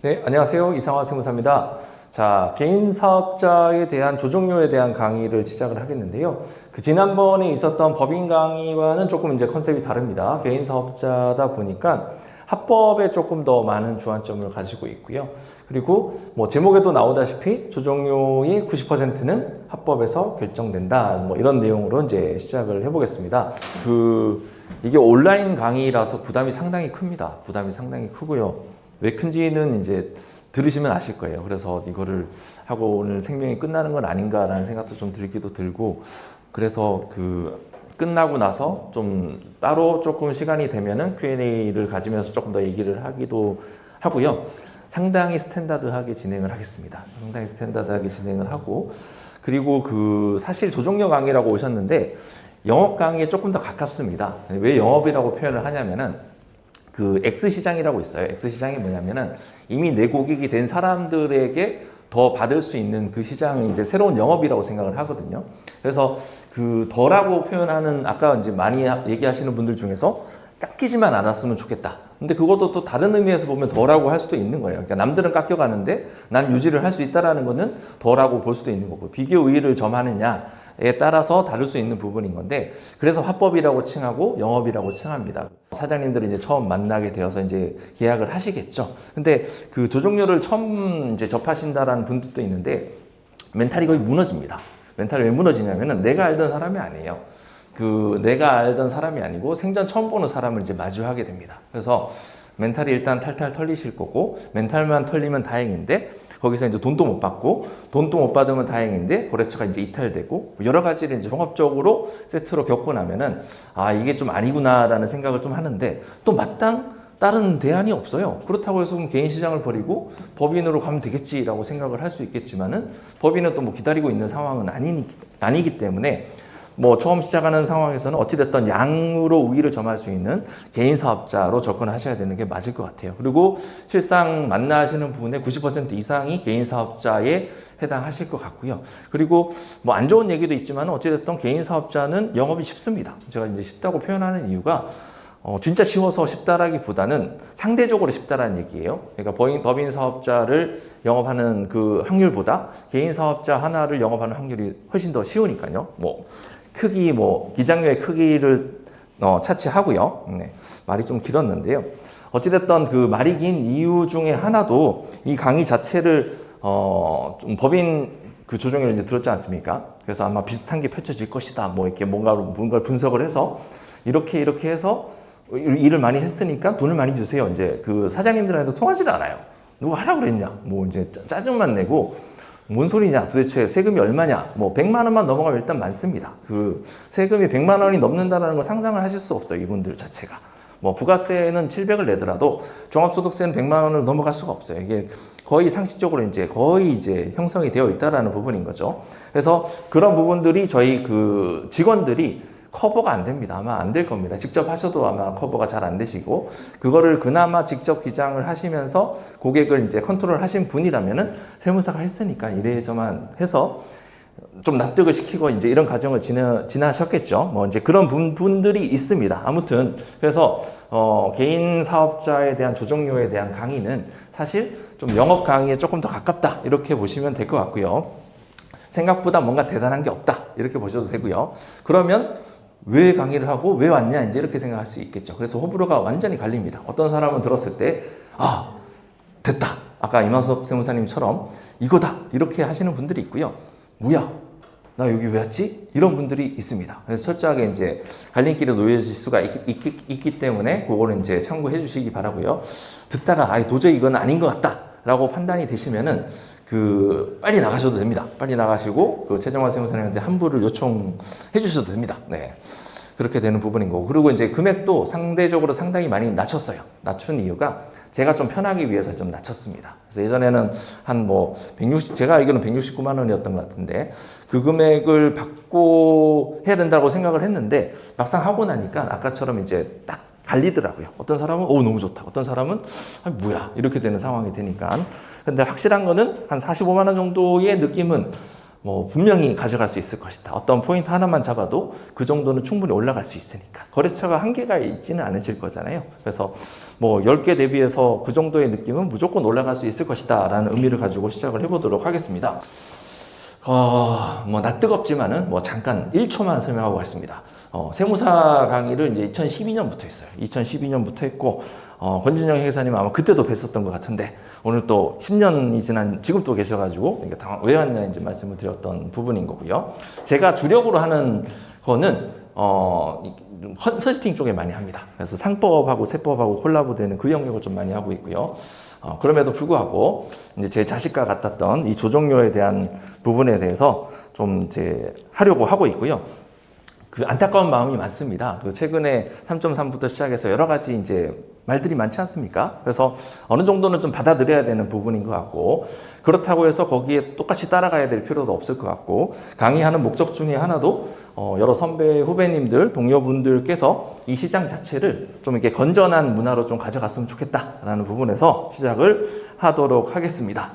네, 안녕하세요. 이상화 세무사입니다. 자, 개인 사업자에 대한 조정료에 대한 강의를 시작을 하겠는데요. 지난번에 있었던 법인 강의와는 조금 이제 컨셉이 다릅니다. 개인 사업자다 보니까 합법에 조금 더 많은 주안점을 가지고 있고요. 그리고 뭐 제목에도 나오다시피 조정료의 90%는 합법에서 결정된다. 뭐 이런 내용으로 이제 시작을 해보겠습니다. 이게 온라인 강의라서 부담이 상당히 큽니다. 부담이 상당히 크고요. 왜 큰지는 이제 들으시면 아실 거예요. 그래서 이거를 하고 오늘 생명이 끝나는 건 아닌가라는 생각도 좀 들기도 들고, 그래서 끝나고 나서 좀 따로 조금 시간이 되면은 Q&A를 가지면서 조금 더 얘기를 하기도 하고요. 상당히 스탠다드하게 진행을 하겠습니다. 상당히 스탠다드하게 진행을 하고, 그리고 사실 조정료 강의라고 오셨는데 영업 강의에 조금 더 가깝습니다. 왜 영업이라고 표현을 하냐면은 X시장이라고 있어요. X시장이 뭐냐면은 이미 내 고객이 된 사람들에게 더 받을 수 있는 그 시장이 이제 새로운 영업이라고 생각을 하거든요. 그래서 더라고 표현하는, 아까 이제 많이 얘기하시는 분들 중에서 깎이지만 않았으면 좋겠다. 근데 그것도 또 다른 의미에서 보면 더라고 할 수도 있는 거예요. 그러니까 남들은 깎여가는데 난 유지를 할 수 있다라는 거는 더라고 볼 수도 있는 거고, 비교 우위를 점하느냐에 따라서 다를 수 있는 부분인 건데, 그래서 합법이라고 칭하고 영업이라고 칭합니다. 사장님들이 이제 처음 만나게 되어서 이제 계약을 하시겠죠. 근데 조정료를 처음 이제 접하신다라는 분들도 있는데 멘탈이 거의 무너집니다. 멘탈이 왜 무너지냐면은 내가 알던 사람이 아니에요. 내가 알던 사람이 아니고 생전 처음 보는 사람을 이제 마주하게 됩니다. 그래서 멘탈이 일단 탈탈 털리실 거고, 멘탈만 털리면 다행인데 거기서 이제 돈도 못 받고, 돈도 못 받으면 다행인데 거래처가 이제 이탈되고, 여러 가지를 이제 종합적으로 세트로 겪고 나면은 이게 좀 아니구나라는 생각을 좀 하는데, 또 마땅 다른 대안이 없어요. 그렇다고 해서 그럼 개인 시장을 버리고 법인으로 가면 되겠지라고 생각을 할 수 있겠지만은, 법인은 또 뭐 기다리고 있는 상황은 아니기 때문에 뭐 처음 시작하는 상황에서는 어찌됐든 양으로 우위를 점할 수 있는 개인 사업자로 접근하셔야 되는 게 맞을 것 같아요. 그리고 실상 만나시는 분의 90% 이상이 개인 사업자에 해당하실 것 같고요. 그리고 뭐 안 좋은 얘기도 있지만 어찌됐든 개인 사업자는 영업이 쉽습니다. 제가 이제 쉽다고 표현하는 이유가 진짜 쉬워서 쉽다라기보다는 상대적으로 쉽다라는 얘기예요. 그러니까 법인 사업자를 영업하는 그 확률보다 개인 사업자 하나를 영업하는 확률이 훨씬 더 쉬우니까요. 기장료의 크기를 차치하고요. 네, 말이 좀 길었는데요. 어찌됐든 말이 긴 이유 중에 하나도 이 강의 자체를 좀 법인 조정을 이제 들었지 않습니까? 그래서 아마 비슷한 게 펼쳐질 것이다. 뭐 이렇게 뭔가를 분석을 해서 이렇게 해서 일을 많이 했으니까 돈을 많이 주세요. 이제 사장님들한테도 통하지를 않아요. 누가 하라고 그랬냐? 뭐 이제 짜증만 내고, 뭔 소리냐? 도대체 세금이 얼마냐? 뭐 100만 원만 넘어가면 일단 많습니다. 세금이 100만 원이 넘는다는 걸 상상을 하실 수 없어요. 이분들 자체가. 뭐 부가세는 700을 내더라도 종합소득세는 100만 원을 넘어갈 수가 없어요. 이게 거의 상식적으로 거의 형성이 되어 있다라는 부분인 거죠. 그래서 그런 부분들이 저희 직원들이 커버가 안 됩니다. 아마 안 될 겁니다. 직접 하셔도 아마 커버가 잘 안 되시고, 그거를 그나마 직접 기장을 하시면서 고객을 이제 컨트롤 하신 분이라면은 세무사가 했으니까 이래저만 해서 좀 납득을 시키고 이제 이런 과정을 지나셨겠죠. 뭐 이제 그런 분들이 있습니다. 아무튼 그래서 개인 사업자에 대한 조정료에 대한 강의는 사실 좀 영업 강의에 조금 더 가깝다, 이렇게 보시면 될 것 같고요. 생각보다 뭔가 대단한 게 없다, 이렇게 보셔도 되고요. 그러면 왜 강의를 하고 왜 왔냐, 이제 이렇게 생각할 수 있겠죠. 그래서 호불호가 완전히 갈립니다. 어떤 사람은 들었을 때 됐다, 아까 이만섭 세무사님처럼 이거다, 이렇게 하시는 분들이 있고요. 뭐야, 나 여기 왜 왔지? 이런 분들이 있습니다. 그래서 철저하게 이제 갈림길에 놓여질 수가 있기 때문에 그거를 이제 참고해 주시기 바라고요. 듣다가 도저히 이건 아닌 것 같다 라고 판단이 되시면은 빨리 나가셔도 됩니다. 빨리 나가시고 최정화 세무사님한테 환불을 요청해 주셔도 됩니다. 네, 그렇게 되는 부분인 거고, 그리고 이제 금액도 상대적으로 상당히 많이 낮췄어요. 낮춘 이유가 제가 좀 편하기 위해서 좀 낮췄습니다. 그래서 예전에는 제가 알기로는 169만 원이었던 것 같은데, 그 금액을 받고 해야 된다고 생각을 했는데 막상 하고 나니까 아까처럼 이제 딱 갈리더라고요. 어떤 사람은 너무 좋다, 어떤 사람은 뭐야, 이렇게 되는 상황이 되니까. 근데 확실한 거는 한 45만 원 정도의 느낌은 뭐 분명히 가져갈 수 있을 것이다. 어떤 포인트 하나만 잡아도 그 정도는 충분히 올라갈 수 있으니까. 거래처가 한계가 있지는 않으실 거잖아요. 그래서 뭐 10개 대비해서 그 정도의 느낌은 무조건 올라갈 수 있을 것이다 라는 의미를 가지고 시작을 해보도록 하겠습니다. 뭐 낯뜨겁지만은 뭐 잠깐 1초만 설명하고 가겠습니다. 세무사 강의를 이제 2012년부터 했어요. 2012년부터 했고, 권준영 회계사님 아마 그때도 뵀었던 것 같은데, 오늘 또 10년이 지난 지금 또 계셔가지고, 왜 왔냐인지 말씀을 드렸던 부분인 거고요. 제가 주력으로 하는 거는, 컨설팅 쪽에 많이 합니다. 그래서 상법하고 세법하고 콜라보되는 그 영역을 좀 많이 하고 있고요. 그럼에도 불구하고 이제 제 자식과 같았던 이 조정료에 대한 부분에 대해서 좀 이제 하려고 하고 있고요. 그 안타까운 마음이 많습니다. 그 최근에 3.3부터 시작해서 여러 가지 이제 말들이 많지 않습니까? 그래서 어느 정도는 좀 받아들여야 되는 부분인 것 같고, 그렇다고 해서 거기에 똑같이 따라가야 될 필요도 없을 것 같고, 강의하는 목적 중에 하나도 여러 선배, 후배님들, 동료분들께서 이 시장 자체를 좀 이렇게 건전한 문화로 좀 가져갔으면 좋겠다라는 부분에서 시작을 하도록 하겠습니다.